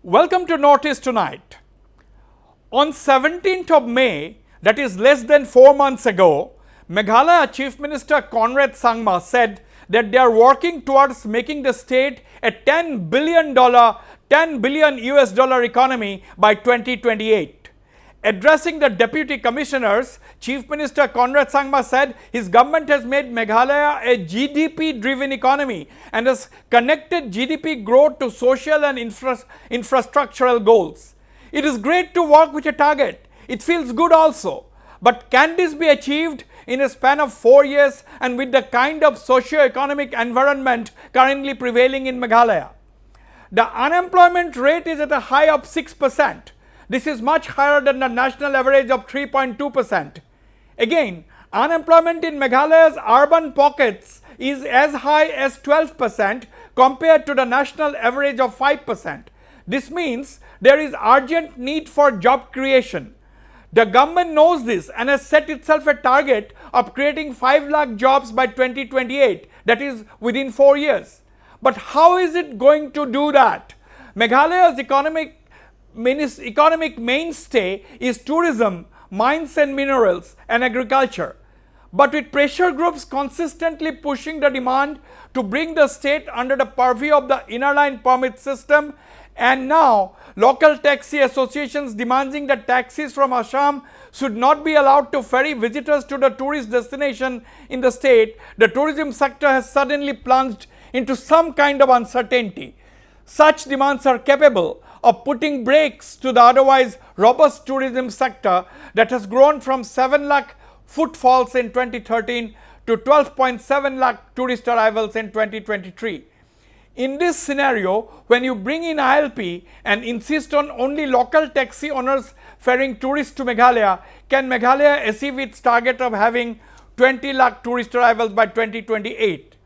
Welcome to Notice Tonight. On 17th of May, that is less than 4 months ago, Meghalaya Chief Minister Conrad Sangma said that they are working towards making the state a $10 billion US economy by 2028. Addressing the deputy commissioners, Chief Minister Conrad Sangma said his government has made Meghalaya a GDP-driven economy and has connected GDP growth to social and infrastructural goals. It is great to work with a target. It feels good also. But can this be achieved in a span of 4 years and with the kind of socio-economic environment currently prevailing in Meghalaya? The unemployment rate is at a high of 6%. This is much higher than the national average of 3.2%. Again, unemployment in Meghalaya's urban pockets is as high as 12% compared to the national average of 5%. This means there is urgent need for job creation. The government knows this and has set itself a target of creating 5 lakh jobs by 2028, that is within 4 years. But how is it going to do that? Meghalaya's economic mainstay is tourism, mines and minerals, and agriculture. But with pressure groups consistently pushing the demand to bring the state under the purview of the inner line permit system, and now local taxi associations demanding that taxis from Assam should not be allowed to ferry visitors to the tourist destination in the state, the tourism sector has suddenly plunged into some kind of uncertainty. Such demands are capable of putting brakes to the otherwise robust tourism sector that has grown from 7 lakh footfalls in 2013 to 12.7 lakh tourist arrivals in 2023. In this scenario, when you bring in ILP and insist on only local taxi owners ferrying tourists to Meghalaya, can Meghalaya achieve its target of having 20 lakh tourist arrivals by 2028?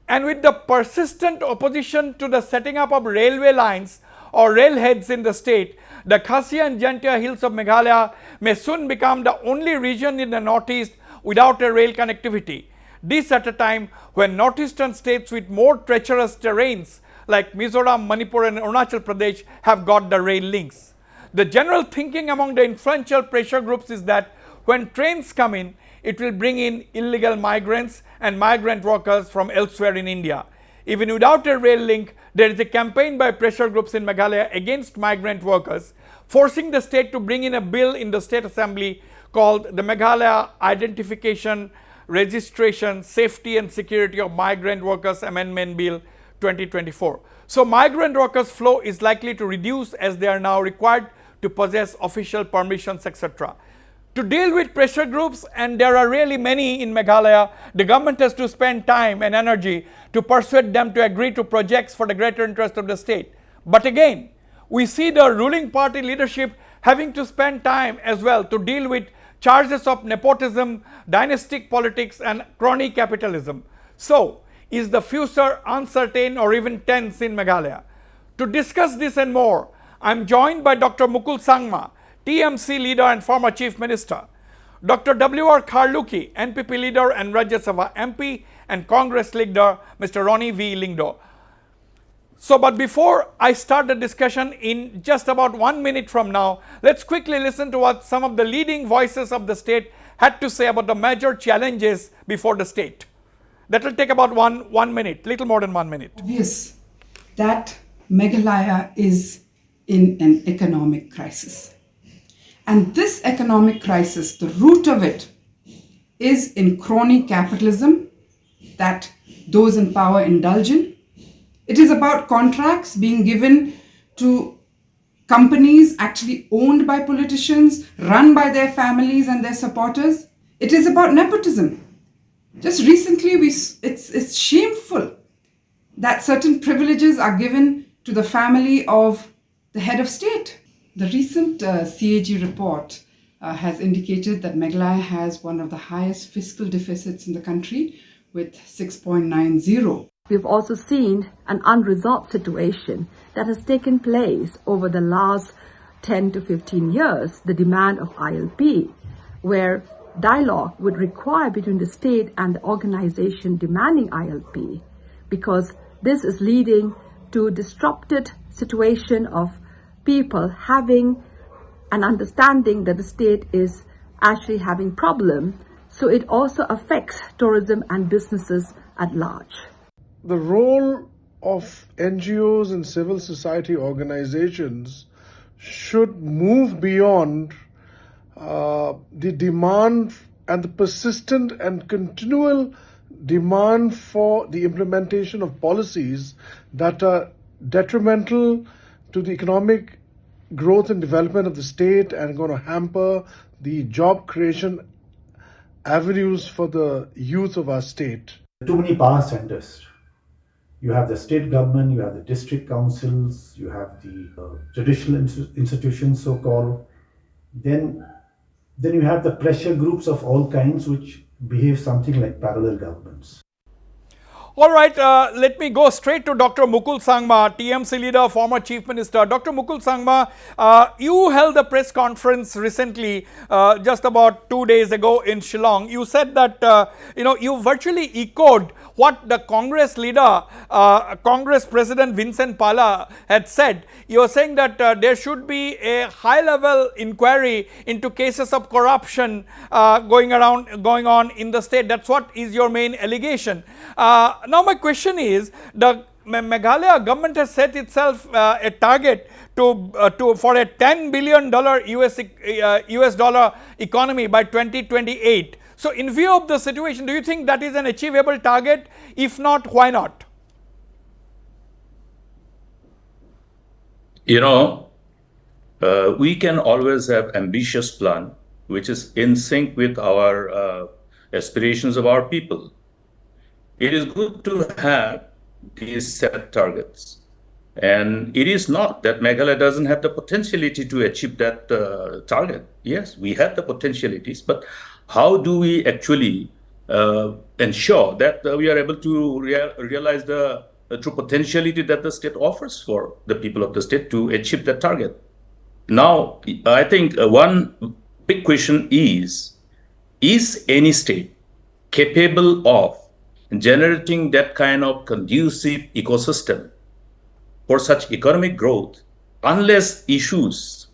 And with the persistent opposition to the setting up of railway lines or railheads in the state, the Khasi and Jantia hills of Meghalaya may soon become the only region in the northeast without a rail connectivity. This at a time when northeastern states with more treacherous terrains like Mizoram, Manipur and Arunachal Pradesh have got the rail links. The general thinking among the influential pressure groups is that when trains come in, it will bring in illegal migrants and migrant workers from elsewhere in India. Even without a rail link, there is a campaign by pressure groups in Meghalaya against migrant workers, forcing the state to bring in a bill in the state assembly called the Meghalaya Identification, Registration, Safety and Security of Migrant Workers Amendment Bill 2024. So migrant workers flow is likely to reduce as they are now required to possess official permissions, etc. To deal with pressure groups, and there are really many in Meghalaya, the government has to spend time and energy to persuade them to agree to projects for the greater interest of the state. But again, we see the ruling party leadership having to spend time as well to deal with charges of nepotism, dynastic politics and crony capitalism. So, is the future uncertain or even tense in Meghalaya? To discuss this and more, I am joined by Dr. Mukul Sangma, TMC leader and former Chief Minister, Dr. W.R. Kharluki, NPP leader and Rajya Sabha MP, and Congress leader, Mr. Ronnie V. Lingdo. So, but before I start the discussion in just about 1 minute from now, let's quickly listen to what some of the leading voices of the state had to say about the major challenges before the state. That will take about one minute, little more than 1 minute. Obvious that Meghalaya is in an economic crisis. And this economic crisis, the root of it is in crony capitalism that those in power indulge in. It is about contracts being given to companies actually owned by politicians, run by their families and their supporters. It is about nepotism. Just recently, it's shameful that certain privileges are given to the family of the head of state. The recent CAG report has indicated that Meghalaya has one of the highest fiscal deficits in the country with 6.90. We've also seen an unresolved situation that has taken place over the last 10 to 15 years, the demand of ILP, where dialogue would require between the state and the organization demanding ILP, because this is leading to disrupted situation of people having an understanding that the state is actually having problem. So it also affects tourism and businesses at large. The role of NGOs and civil society organizations should move beyond the demand and the persistent and continual demand for the implementation of policies that are detrimental to the economic growth and development of the state and going to hamper the job creation avenues for the youth of our state. Too many power centers. You have the state government, you have the district councils, you have the judicial institutions, so-called. Then you have the pressure groups of all kinds which behave something like parallel governments. All right, let me go straight to Dr. Mukul Sangma, TMC leader, former Chief Minister. Dr. Mukul Sangma, you held a press conference recently, just about 2 days ago in Shillong. You said that, you virtually echoed what the Congress leader, Congress President Vincent Pala had said. You are saying that there should be a high-level inquiry into cases of corruption going on in the state. That's what is your main allegation. Now my question is, the Meghalaya government has set itself a target for a $10 billion US dollar economy by 2028. So in view of the situation, do you think that is an achievable target? If not, why not? We can always have ambitious plan, which is in sync with our aspirations of our people. It is good to have these set targets. And it is not that Meghalaya doesn't have the potentiality to achieve that target. Yes, we have the potentialities, but how do we actually ensure that we are able to realize the true potentiality that the state offers for the people of the state to achieve that target? Now, I think one big question is any state capable of generating that kind of conducive ecosystem for such economic growth unless issues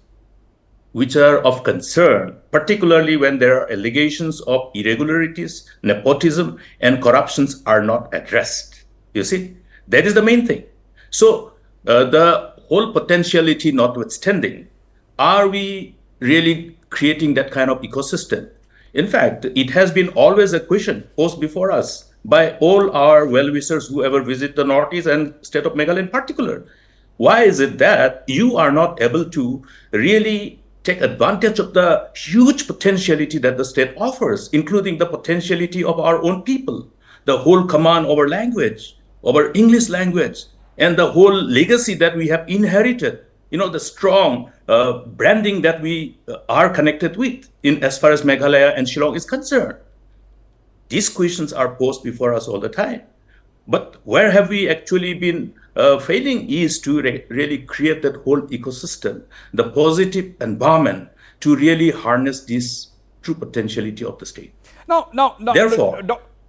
which are of concern, particularly when there are allegations of irregularities, nepotism, and corruptions are not addressed? You see, that is the main thing. So the whole potentiality notwithstanding, are we really creating that kind of ecosystem? In fact, it has been always a question posed before us by all our well-wishers who ever visit the Northeast and state of Meghalaya in particular. Why is it that you are not able to really take advantage of the huge potentiality that the state offers, including the potentiality of our own people, the whole command over language, over English language, and the whole legacy that we have inherited, the strong branding that we are connected with in as far as Meghalaya and Shillong is concerned? These questions are posed before us all the time. But where have we actually been failing is to really create that whole ecosystem, the positive environment to really harness this true potentiality of the state. No. Therefore,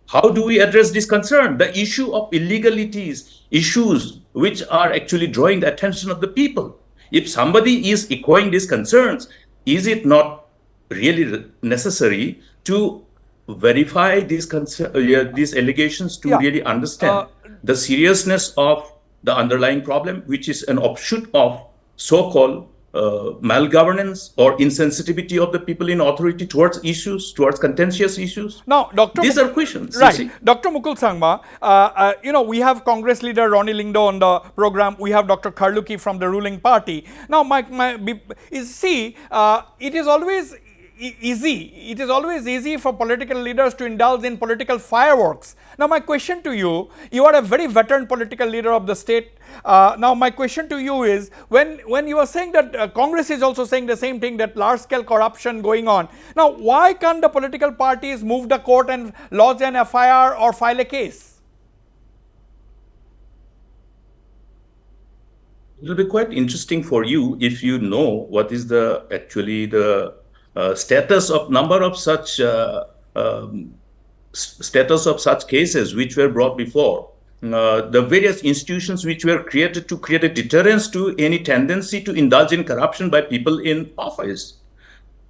how do we address this concern? The issue of illegalities, issues which are actually drawing the attention of the people. If somebody is echoing these concerns, is it not really necessary to verify these allegations to really understand the seriousness of the underlying problem, which is an offshoot of so-called malgovernance or insensitivity of the people in authority towards issues, towards contentious issues? Now, These are questions. Right. Dr. Mukul Sangma, we have Congress leader Ronnie Lingdo on the program. We have Dr. Kharluki from the ruling party. Now, it is always easy for political leaders to indulge in political fireworks. Now my question to you, you are a very veteran political leader of the state. Now my question to you is, when you are saying that Congress is also saying the same thing, that large scale corruption going on. Now why can't the political parties move the court and lodge an FIR or file a case? It will be quite interesting for you if you know what is the status of number of such cases which were brought before the various institutions which were created to create a deterrence to any tendency to indulge in corruption by people in office.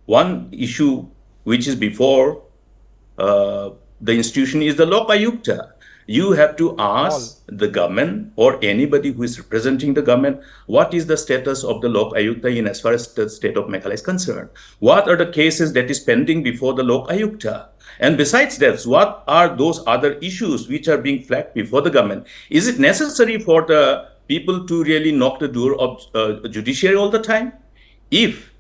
One issue which is before the institution is the Lok Ayukta. You have to ask the government or anybody who is representing the government, what is the status of the Lok Ayukta in as far as the state of Meghalaya is concerned? What are the cases that is pending before the Lok Ayukta? And besides that, what are those other issues which are being flagged before the government? Is it necessary for the people to really knock the door of judiciary all the time? If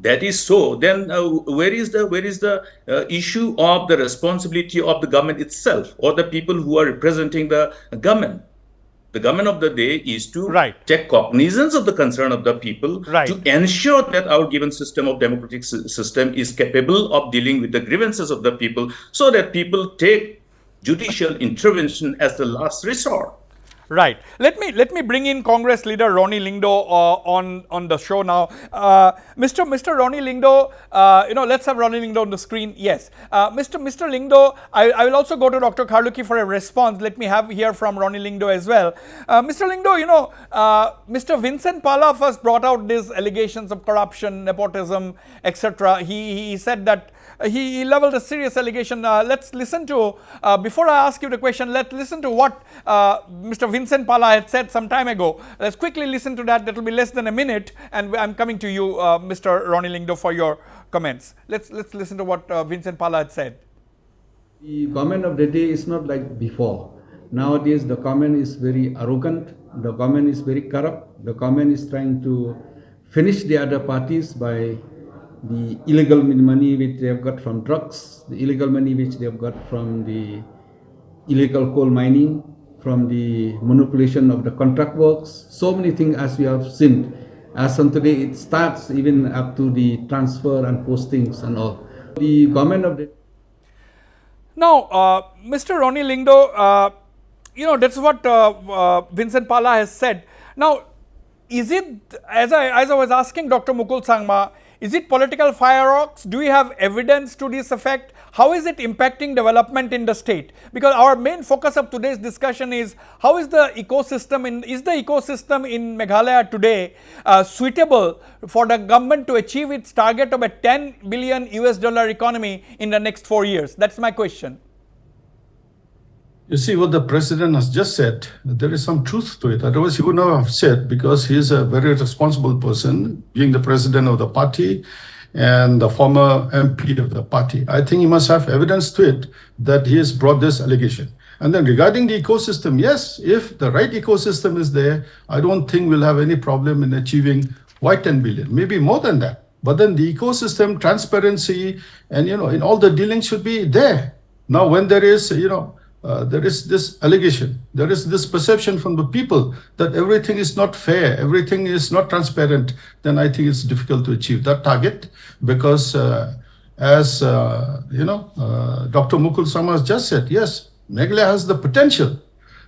that is so, then where is the issue of the responsibility of the government itself or the people who are representing the government? The government of the day is to take cognizance of the concern of the people, to ensure that our given system of democratic system is capable of dealing with the grievances of the people, so that people take judicial intervention as the last resort. Right. Let me bring in Congress leader Ronnie Lingdo on the show now. Mr. Ronnie Lingdo, let's have Ronnie Lingdo on the screen. Yes. Mr. Lingdo, I will also go to Dr. Kharluki for a response. Let me hear from Ronnie Lingdo as well. Mr. Lingdo, Mr. Vincent Pala first brought out these allegations of corruption, nepotism, etc. He said that he leveled a serious allegation. Let's listen to, before I ask you the question, let's listen to what Mr. Vincent Pala had said some time ago. Let's quickly listen to that. That will be less than a minute, and I'm coming to you, Mr. Ronnie Lingdo, for your comments. Let's listen to what Vincent Pala had said. The government of the day is not like before. Nowadays, the government is very arrogant. The government is very corrupt. The government is trying to finish the other parties by the illegal money which they have got from drugs, the illegal money which they have got from the illegal coal mining, from the manipulation of the contract works, so many things as we have seen. As on today, it starts even up to the transfer and postings and all. The government of the... Now, Mr. Ronnie Lingdo, that's what Vincent Pala has said. Now, is it, as I was asking Dr. Mukul Sangma, is it political fireworks? Do we have evidence to this effect? How is it impacting development in the state? Because our main focus of today's discussion is how is the ecosystem in Meghalaya today suitable for the government to achieve its target of a $10 billion economy in the next 4 years? That's my question. You see what the president has just said, there is some truth to it. Otherwise, he would not have said, because he is a very responsible person, being the president of the party and the former MP of the party. I think he must have evidence to it that he has brought this allegation. And then regarding the ecosystem, yes, if the right ecosystem is there, I don't think we'll have any problem in achieving why 10 billion, maybe more than that. But then the ecosystem, transparency, and, in all the dealings should be there. Now, when there is, there is this allegation, there is this perception from the people that everything is not fair, everything is not transparent, then I think it's difficult to achieve that target, because as Dr. Mukul Sangma has just said, yes, Meghalaya has the potential.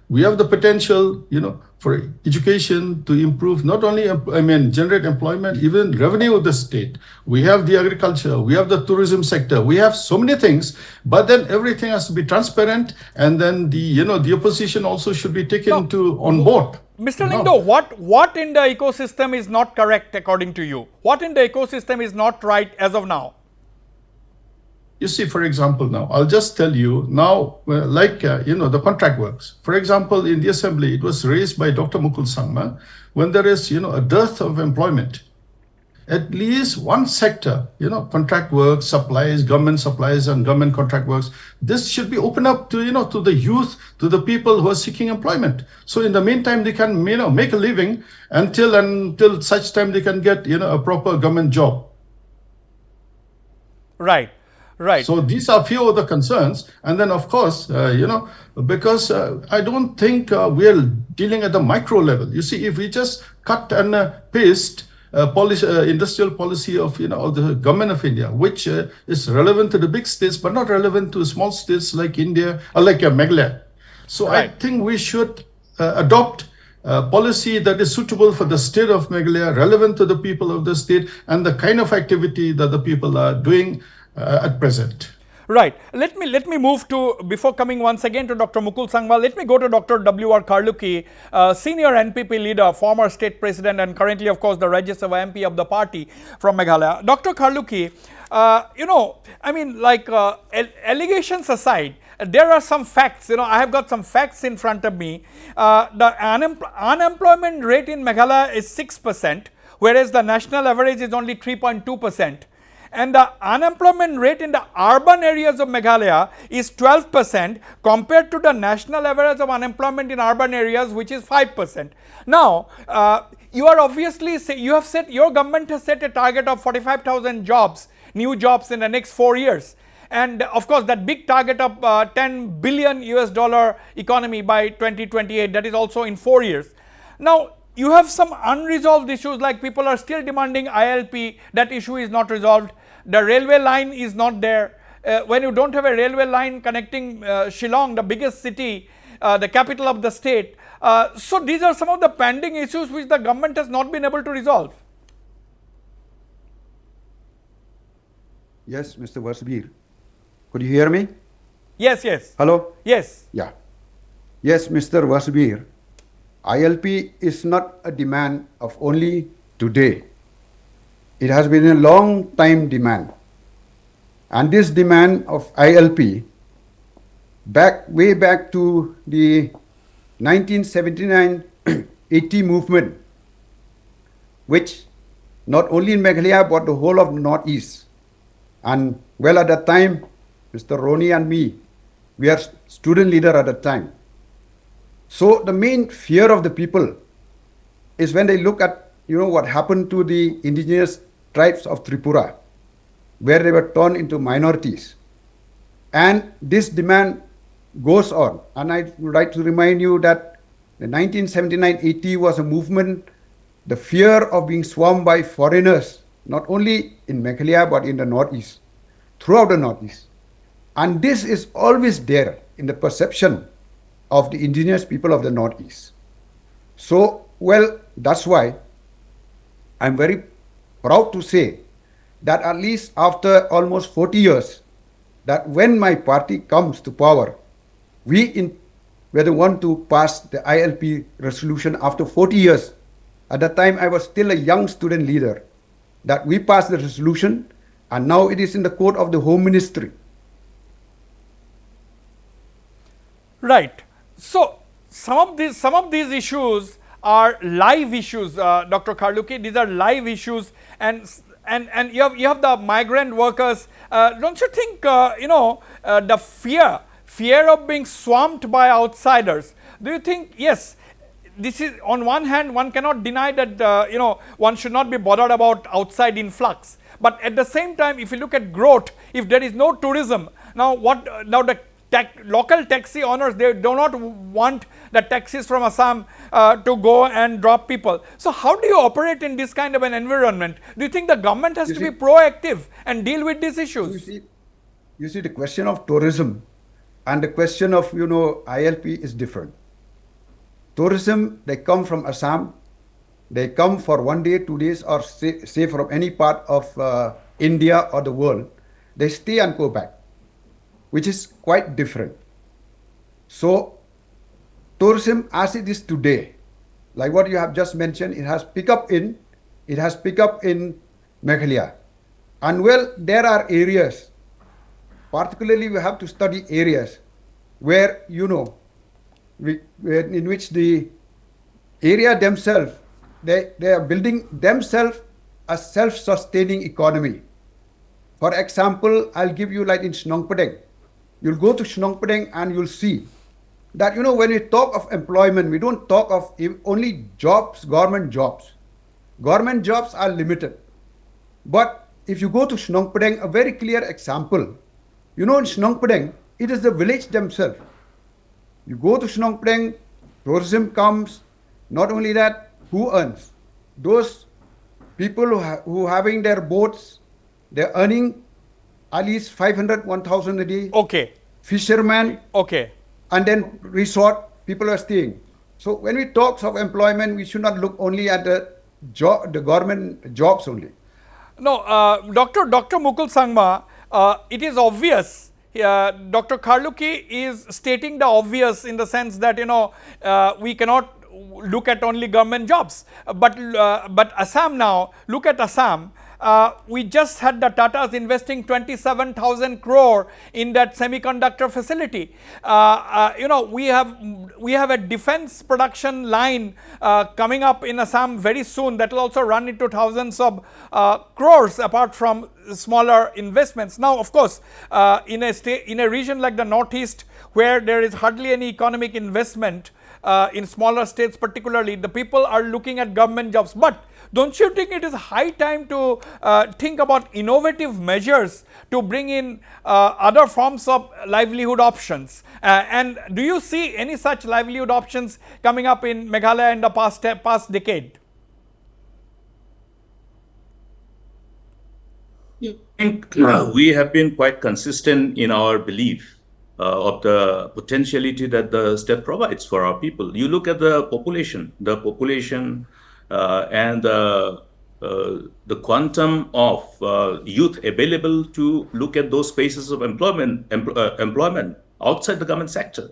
We have the potential, for education to improve, not only, generate employment, even revenue of the state. We have the agriculture, we have the tourism sector, we have so many things, but then everything has to be transparent, and then the opposition also should be taken on board. Mr. Lingdo, what in the ecosystem is not correct according to you? What in the ecosystem is not right as of now? You see, for example, now, I'll just tell you now, the contract works. For example, in the assembly, it was raised by Dr. Mukul Sangma, when there is, a dearth of employment. At least one sector, contract work, supplies, government supplies and government contract works, this should be opened up to, to the youth, to the people who are seeking employment. So in the meantime, they can, make a living until such time they can get, a proper government job. Right. Right. So these are few of the concerns. And then, of course, because I don't think we are dealing at the micro level. You see, if we just cut and paste industrial policy of, of the government of India, which is relevant to the big states, but not relevant to small states like India or like Meghalaya. So I think we should adopt policy that is suitable for the state of Meghalaya, relevant to the people of the state, and the kind of activity that the people are doing at present. Right. Let me move to, before coming once again to Dr. Mukul Sangma, let me go to Dr. W.R. Karluki, senior NPP leader, former state president, and currently, of course, the Rajya Sabha MP of the party from Meghalaya. Dr. Karluki, allegations aside, there are some facts. I have got some facts in front of me. The unemployment rate in Meghalaya is 6%, whereas the national average is only 3.2%. And the unemployment rate in the urban areas of Meghalaya is 12% compared to the national average of unemployment in urban areas, which is 5%. Now, you are obviously, your government has set a target of 45,000 jobs, new jobs in the next 4 years. And of course, that big target of $10 billion US economy by 2028, that is also in 4 years. Now, you have some unresolved issues, like people are still demanding ILP, that issue is not resolved. The railway line is not there. When you don't have a railway line connecting Shillong, the biggest city, the capital of the state. So these are some of the pending issues which the government has not been able to resolve. Yes, Mr. Wasbir. Could you hear me? Yes, yes. Hello? Yes. Yeah. Yes, Mr. Wasbir. ILP is not a demand of only today. It has been a long time demand. And this demand of ILP, way back to the 1979-80 movement, which not only in Meghalaya but the whole of the Northeast. And well, at that time, Mr. Roni and me, we are student leader at that time. So the main fear of the people is when they look at, what happened to the indigenous tribes of Tripura, where they were turned into minorities. And this demand goes on. And I would like to remind you that the 1979-80 was a movement, the fear of being swarmed by foreigners, not only in Meghalaya, but in the Northeast, throughout the Northeast. And this is always there in the perception of the indigenous people of the Northeast. So, well, that's why I'm very proud to say that at least after almost 40 years, that when my party comes to power, we were the one to pass the ILP resolution after 40 years. At that time, I was still a young student leader, that we passed the resolution, and now it is in the court of the Home Ministry. Right. So some of these issues are live issues, Dr. Karluki. These are live issues, and you have the migrant workers. Don't you think the fear of being swamped by outsiders? Do you think, yes, this is, on one hand, one cannot deny that one should not be bothered about outside influx, but at the same time, if you look at growth, if there is no tourism, now the local taxi owners, they do not want the taxis from Assam to go and drop people. So how do you operate in this kind of an environment? Do you think the government has to be proactive and deal with these issues? You see, the question of tourism and the question of, ILP is different. Tourism, they come from Assam, they come for 1 day, 2 days, or say from any part of India or the world. They stay and go back, which is quite different. So, tourism as it is today, like what you have just mentioned, it has picked up in Meghalaya. And well, there are areas, particularly we have to study areas where, in which the area themselves, they are building themselves a self-sustaining economy. For example, I'll give you like in Shnongpadeng. You'll go to Shnongpadeng and you'll see that, when we talk of employment, we don't talk of only jobs, government jobs. Government jobs are limited. But if you go to Shnongpadeng, a very clear example, in Shnongpadeng, it is the village themselves. You go to Shnongpadeng, tourism comes, not only that, who earns? Those people who having their boats, they're earning at least 500, 1,000 a day. Okay. Fishermen. Okay. And then resort, people are staying. So when we talk of employment, we should not look only at the government jobs only. No, Dr. Mukul Sangma, it is obvious Dr. Kharluki is stating the obvious in the sense that, we cannot look at only government jobs. But Assam now, look at Assam. We just had the Tatas investing 27,000 crore in that semiconductor facility. We have a defense production line coming up in Assam very soon that will also run into thousands of crores apart from smaller investments. Now, of course, in a region like the Northeast where there is hardly any economic investment, in smaller states particularly, the people are looking at government jobs. But don't you think it is high time to think about innovative measures to bring in other forms of livelihood options? And do you see any such livelihood options coming up in Meghalaya in the past decade? I think we have been quite consistent in our belief of the potentiality that the state provides for our people. You look at the population and the quantum of youth available to look at those spaces of employment outside the government sector.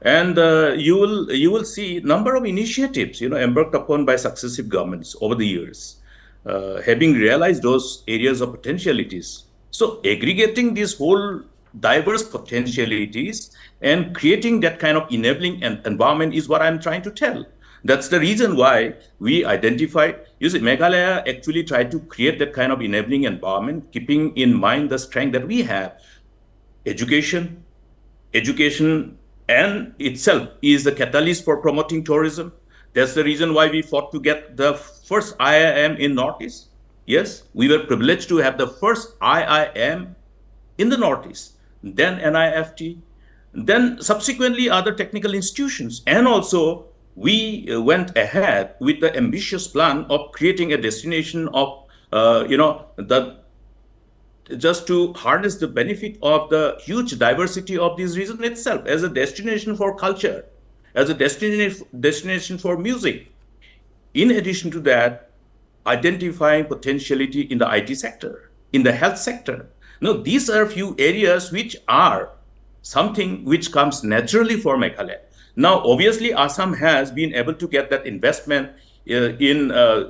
And you will see number of initiatives, embarked upon by successive governments over the years, having realized those areas of potentialities. So aggregating these whole diverse potentialities and creating that kind of enabling environment is what I'm trying to tell. That's the reason why we identified, Meghalaya actually tried to create that kind of enabling environment, keeping in mind the strength that we have. Education and itself is the catalyst for promoting tourism. That's the reason why we fought to get the first IIM in Northeast. Yes, we were privileged to have the first IIM in the Northeast, then NIFT, then subsequently other technical institutions. And also we went ahead with the ambitious plan of creating a destination of, just to harness the benefit of the huge diversity of this region itself as a destination for culture, as a destination for music. In addition to that, identifying potentiality in the IT sector, in the health sector. Now, these are a few areas which are something which comes naturally for Meghalaya. Now, obviously, Assam has been able to get that investment in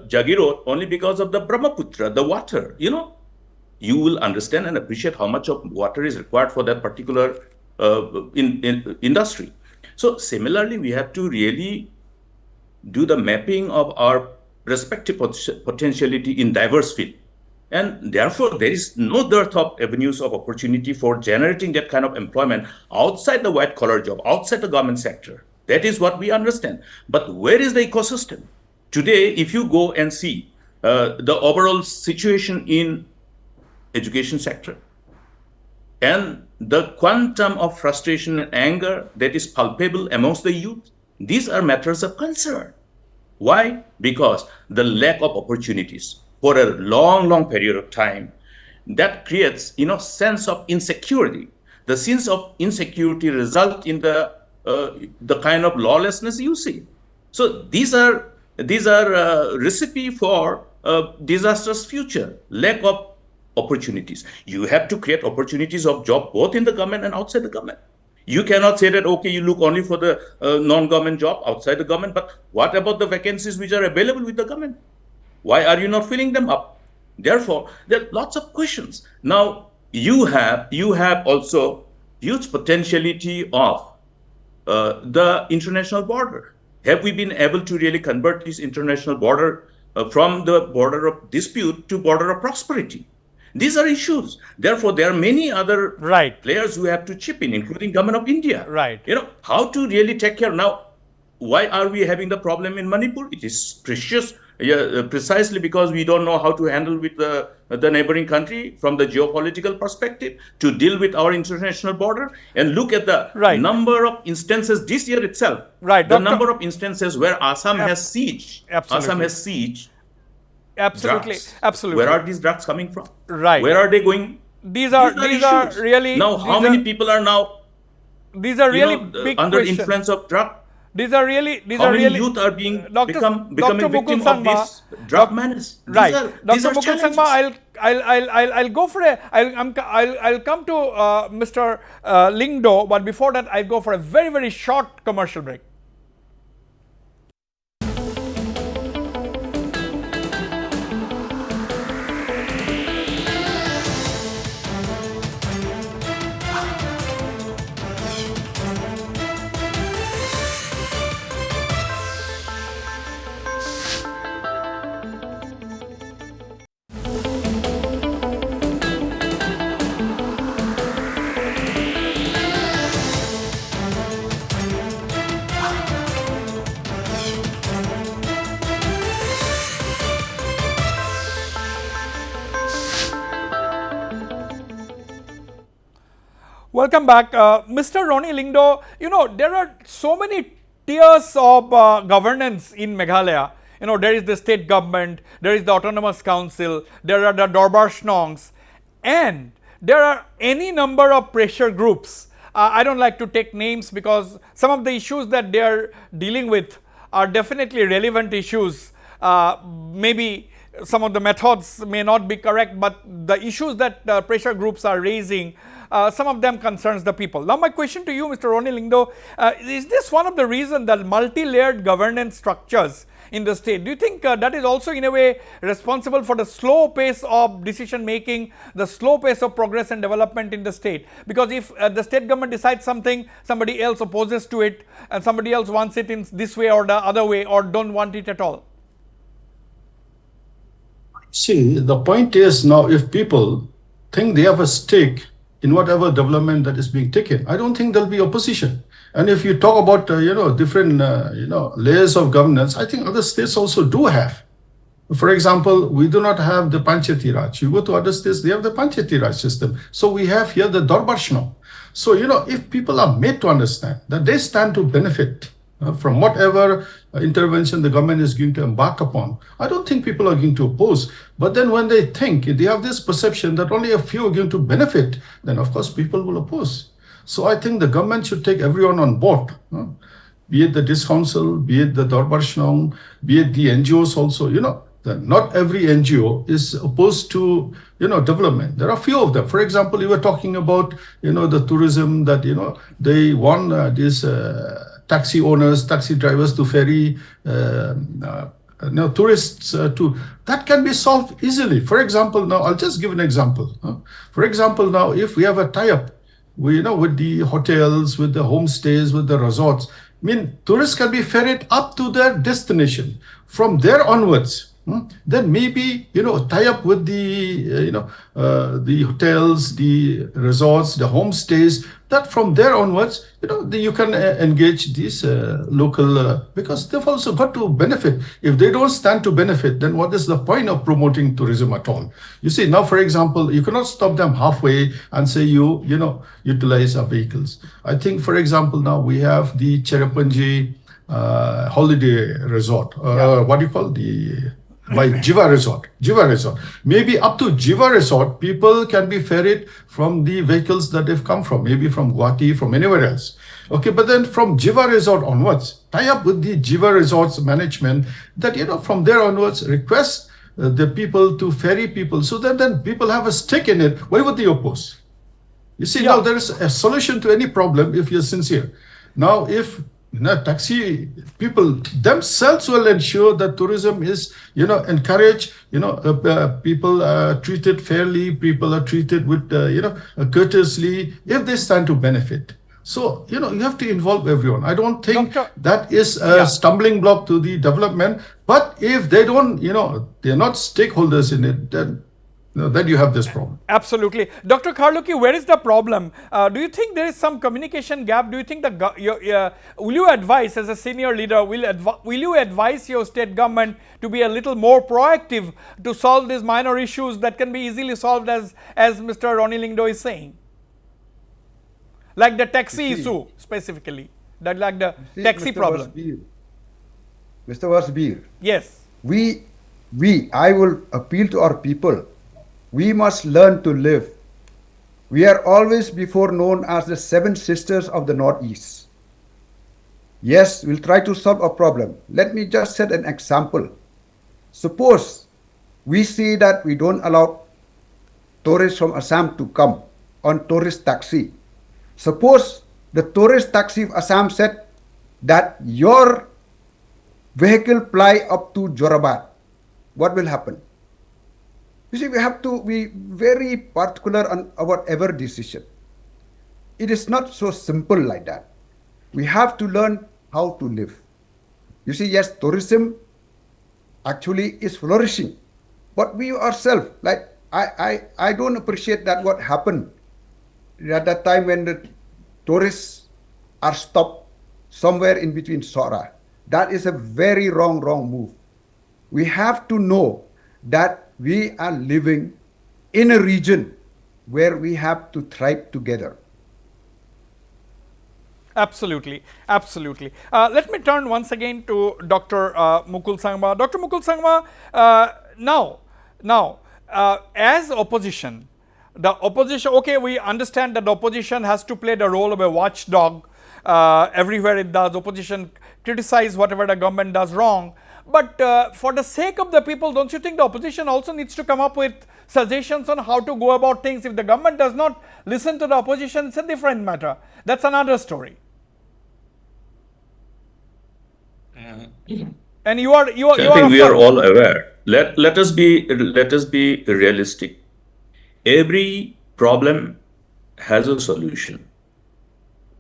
Jagirot only because of the Brahmaputra, the water. You will understand and appreciate how much of water is required for that particular industry. So similarly, we have to really do the mapping of our respective potentiality in diverse field. And therefore, there is no dearth of avenues of opportunity for generating that kind of employment outside the white-collar job, outside the government sector. That is what we understand. But where is the ecosystem? Today, if you go and see the overall situation in education sector and the quantum of frustration and anger that is palpable amongst the youth, these are matters of concern. Why? Because the lack of opportunities for a long period of time, that creates, sense of insecurity. The sense of insecurity result in the kind of lawlessness you see. So these are recipe for a disastrous future, lack of opportunities. You have to create opportunities of job both in the government and outside the government. You cannot say that, okay, you look only for the non-government job outside the government, but what about the vacancies which are available with the government? Why are you not filling them up? Therefore, there are lots of questions. Now, you have also huge potentiality of the international border. Have we been able to really convert this international border from the border of dispute to border of prosperity? These are issues. Therefore, there are many other players who have to chip in, including government of India. How to really take care. Now, why are we having the problem in Manipur? It is precious. Precisely because we don't know how to handle with the neighboring country from the geopolitical perspective to deal with our international border. And look at the number of instances this year itself. The number of instances where Assam has sieged. Assam has sieged. Absolutely. Drugs. Absolutely. Where are these drugs coming from? Where are they going? These are really. Now, how many people are now these are really big under questions. influence of drug? These are really, How many youth are becoming Dr. Mukul victim of Sangma, this drug menace? right. These Dr. are Mukul challenges. Sangma, I'll go for I'll come to Mr. Lingdo, but before that, I'll go for a very, very short commercial break. Welcome back. Mr. Ronnie Lingdo, there are so many tiers of governance in Meghalaya. There is the state government, there is the autonomous council, there are the Dorbar Shnongs, and there are any number of pressure groups. I don't like to take names because some of the issues that they are dealing with are definitely relevant issues. Maybe some of the methods may not be correct, but the issues that pressure groups are raising, some of them concerns the people. Now my question to you, Mr. Ronnie Lingdo, is this one of the reasons that multi-layered governance structures in the state, do you think that is also in a way responsible for the slow pace of decision making, the slow pace of progress and development in the state? Because if the state government decides something, somebody else opposes to it, and somebody else wants it in this way or the other way, or don't want it at all. See, the point is now, if people think they have a stake in whatever development that is being taken, I don't think there'll be opposition. And if you talk about, different, layers of governance, I think other states also do have. For example, we do not have the Panchayati Raj. You go to other states, they have the Panchayati Raj system. So we have here the Dorbar Shnong. So, if people are made to understand that they stand to benefit from whatever intervention the government is going to embark upon, I don't think people are going to oppose. But then when they think, they have this perception that only a few are going to benefit, then of course people will oppose. So I think the government should take everyone on board, be it the Dis Council, be it the Dorbar Shnong, be it the NGOs also. That not every NGO is opposed to, development. There are few of them. For example, you were talking about, the tourism that, they want these taxi owners, taxi drivers to ferry tourists to. That can be solved easily. For example, now I'll just give an example. For example, now if we have a tie-up, with the hotels, with the homestays, with the resorts, tourists can be ferried up to their destination. From there onwards, then maybe, tie up with the hotels, the resorts, the homestays, that from there onwards, you can engage these local, because they've also got to benefit. If they don't stand to benefit, then what is the point of promoting tourism at all? You see, now, for example, you cannot stop them halfway and say utilize our vehicles. I think, for example, now we have the Cherrapunji holiday resort, what do you call by Jiva Resort. Maybe up to Jiva Resort, people can be ferried from the vehicles that they've come from, maybe from Guwahati, from anywhere else. Okay, but then from Jiva Resort onwards, tie up with the Jiva Resorts management that, from there onwards, request the people to ferry people so that then people have a stake in it. Why would they oppose? You see, now there is a solution to any problem if you're sincere. Now, if taxi people themselves will ensure that tourism is, encouraged, people are treated fairly, people are treated with, courteously, if they stand to benefit. So, you have to involve everyone. I don't think that is a stumbling block to the development. But if they don't, they're not stakeholders in it, then you have this problem. Absolutely. Dr. Kharluki, where is the problem? Do you think there is some communication gap? Do you think will you advise, as a senior leader, will you advise your state government to be a little more proactive to solve these minor issues that can be easily solved, as Mr. Ronnie Lingdo is saying? Like the taxi issue specifically, like the taxi problem. Mr. Wasbir. Yes. I will appeal to our people. We must learn to live. We are always before known as the 7 sisters of the Northeast. Yes, we'll try to solve a problem. Let me just set an example. Suppose we see that we don't allow tourists from Assam to come on tourist taxi. Suppose the tourist taxi of Assam said that your vehicle ply up to Jorabat. What will happen? You see, we have to be very particular on our ever decision. It is not so simple like that. We have to learn how to live. You see, yes, tourism actually is flourishing, but we ourselves, like I don't appreciate that what happened at that time when the tourists are stopped somewhere in between Sora. That is a very wrong move. We have to know that we are living in a region where we have to thrive together. Absolutely, absolutely. Let me turn once again to Dr. Mukul Sangma. Dr. Mukul Sangma, now, as opposition, the opposition, okay, we understand that the opposition has to play the role of a watchdog everywhere it does. Opposition criticize whatever the government does wrong. But for the sake of the people, don't you think the opposition also needs to come up with suggestions on how to go about things? If the government does not listen to the opposition, it's a different matter. That's another story. And you are I think we are all aware. Let us be realistic. Every problem has a solution.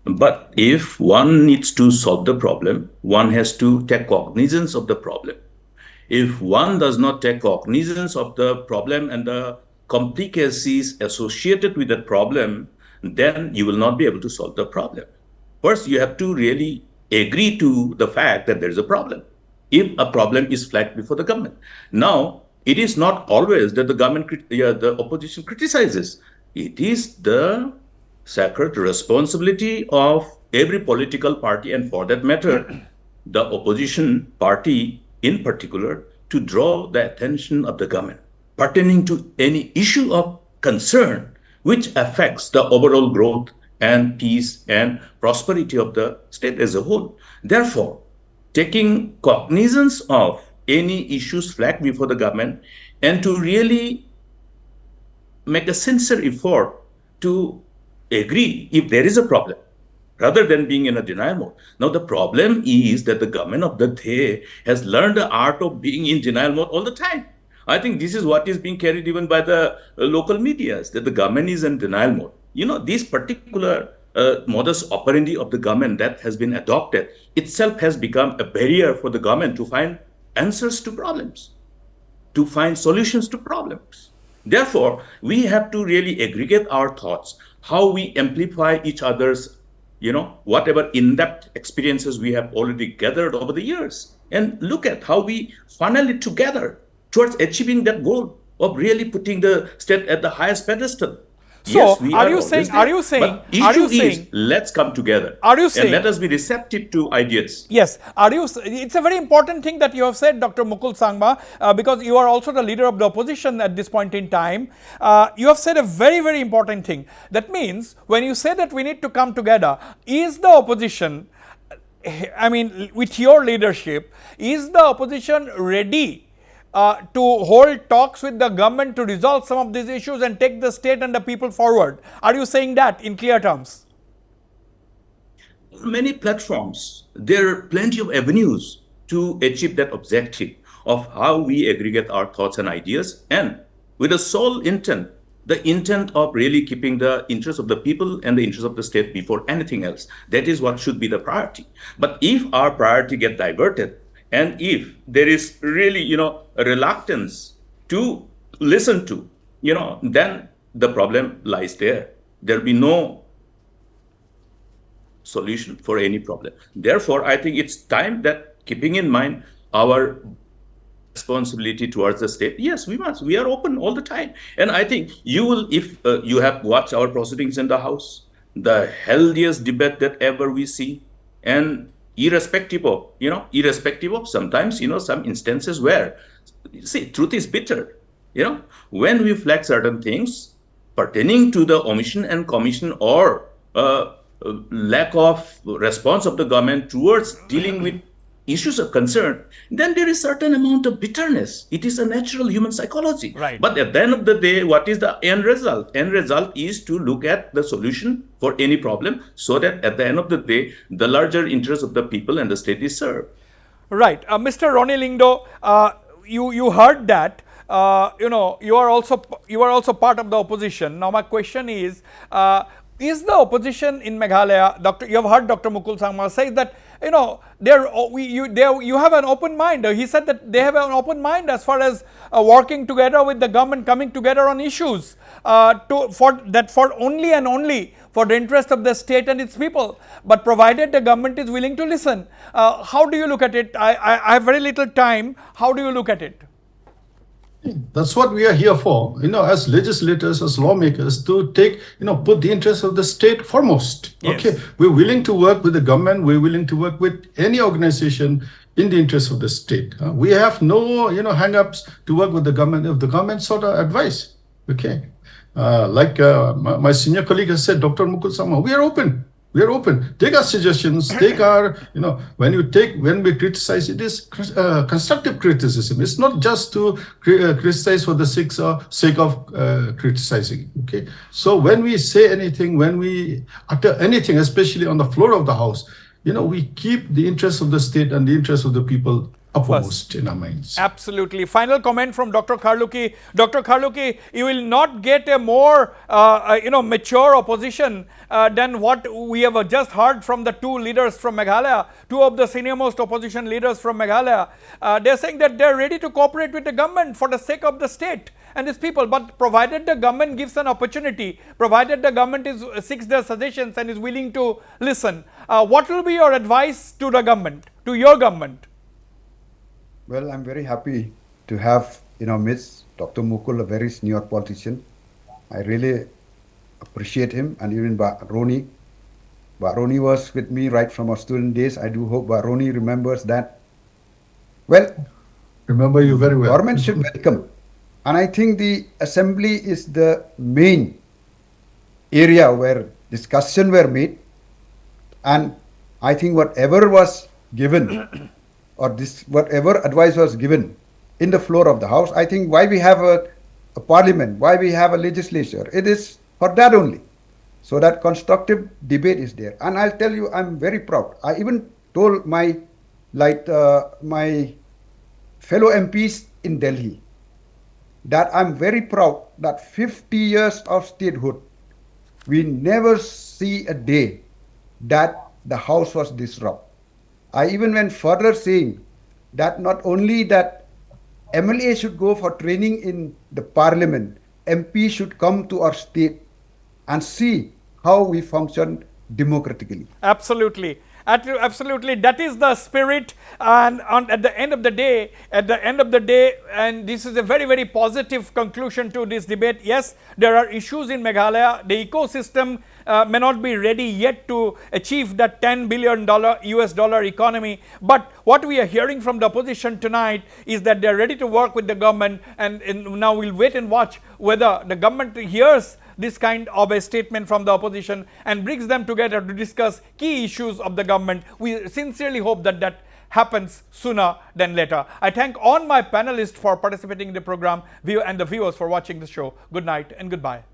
But if one needs to solve the problem, one has to take cognizance of the problem. If one does not take cognizance of the problem and the complicacies associated with that problem, then you will not be able to solve the problem. First, you have to really agree to the fact that there is a problem. If a problem is flagged before the government. Now, it is not always that the opposition criticizes. It is the sacred responsibility of every political party, and for that matter, the opposition party in particular, to draw the attention of the government pertaining to any issue of concern which affects the overall growth and peace and prosperity of the state as a whole. Therefore, taking cognizance of any issues flagged before the government and to really make a sincere effort to agree if there is a problem rather than being in a denial mode. Now, the problem is that the government of the day has learned the art of being in denial mode all the time. I think this is what is being carried even by the local medias, that the government is in denial mode. You know, this particular modus operandi of the government that has been adopted itself has become a barrier for the government to find answers to problems, to find solutions to problems. Therefore, we have to really aggregate our thoughts, how we amplify each other's, whatever in-depth experiences we have already gathered over the years, and look at how we funnel it together towards achieving that goal of really putting the state at the highest pedestal. So, yes, we are you saying, but issue is, let's come together. Are you saying, and let us be receptive to ideas. Yes, it's a very important thing that you have said, Dr. Mukul Sangma, because you are also the leader of the opposition at this point in time. You have said a very, very important thing. That means, when you say that we need to come together, is the opposition, I mean, with your leadership, is the opposition ready to hold talks with the government to resolve some of these issues and take the state and the people forward? Are you saying that in clear terms? Many platforms, there are plenty of avenues to achieve that objective of how we aggregate our thoughts and ideas, and with the sole intent, the intent of really keeping the interests of the people and the interests of the state before anything else. That is what should be the priority. But if our priority gets diverted, and if there is really, a reluctance to listen to, then the problem lies there. There'll be no solution for any problem. Therefore, I think it's time that, keeping in mind our responsibility towards the state, yes, we must. We are open all the time. And I think you will, if you have watched our proceedings in the House, the healthiest debate that ever we see, and irrespective of sometimes, some instances where, see, truth is bitter. When we flag certain things pertaining to the omission and commission or lack of response of the government towards dealing with issues of concern, then there is certain amount of bitterness. It is a natural human psychology. Right. But at the end of the day, what is the end result? End result is to look at the solution for any problem, so that at the end of the day, the larger interest of the people and the state is served. Right. Mr. Ronnie Lingdo, you heard that. You are also part of the opposition. Now my question is the opposition in Meghalaya, you have heard Dr. Mukul Sangma say that you have an open mind. He said that they have an open mind as far as working together with the government, coming together on issues for only and only for the interest of the state and its people, but provided the government is willing to listen. How do you look at it? I have very little time. How do you look at it? That's what we are here for, as legislators, as lawmakers, to take, put the interests of the state foremost. Yes. Okay, we're willing to work with the government. We're willing to work with any organization in the interest of the state. We have no, hang-ups to work with the government if the government sought our advice. Okay, like my senior colleague has said, Dr. Mukul Sama, we are open. We are open. Take our suggestions. Take our, when we criticize, it is constructive criticism. It's not just to criticize for the sake of criticizing. Okay. So when we say anything, when we utter anything, especially on the floor of the House, we keep the interests of the state and the interests of the people uppermost in our minds. Absolutely. Final comment from Dr. Kharluki. Dr. Kharluki, you will not get a more mature opposition than what we have just heard from the two leaders from Meghalaya, two of the senior-most opposition leaders from Meghalaya. They're saying that they're ready to cooperate with the government for the sake of the state and its people, but provided the government gives an opportunity, provided the government seeks their suggestions and is willing to listen. What will be your advice to the government, to your government? Well, I'm very happy to have, Ms. Dr. Mukul, a very senior politician. I really appreciate him, and even Baroni. Baroni was with me right from our student days. I do hope Baroni remembers that. Well, remember you very well. Government should welcome. And I think the assembly is the main area where discussion were made. And I think whatever was given or whatever advice was given in the floor of the House, I think why we have a parliament, why we have a legislature, it is for that only. So that constructive debate is there. And I'll tell you, I'm very proud. I even told my fellow MPs in Delhi that I'm very proud that 50 years of statehood, we never see a day that the House was disrupted. I even went further saying that not only that MLA should go for training in the parliament, MP should come to our state and see how we function democratically. Absolutely. Absolutely, that is the spirit, and at the end of the day, and this is a very, very positive conclusion to this debate. Yes, there are issues in Meghalaya. The ecosystem may not be ready yet to achieve that $10 billion US dollar economy, but what we are hearing from the opposition tonight is that they are ready to work with the government, and now we'll wait and watch whether the government hears this kind of a statement from the opposition and brings them together to discuss key issues of the government. We sincerely hope that that happens sooner than later. I thank all my panelists for participating in the program, and the viewers for watching the show. Good night and goodbye.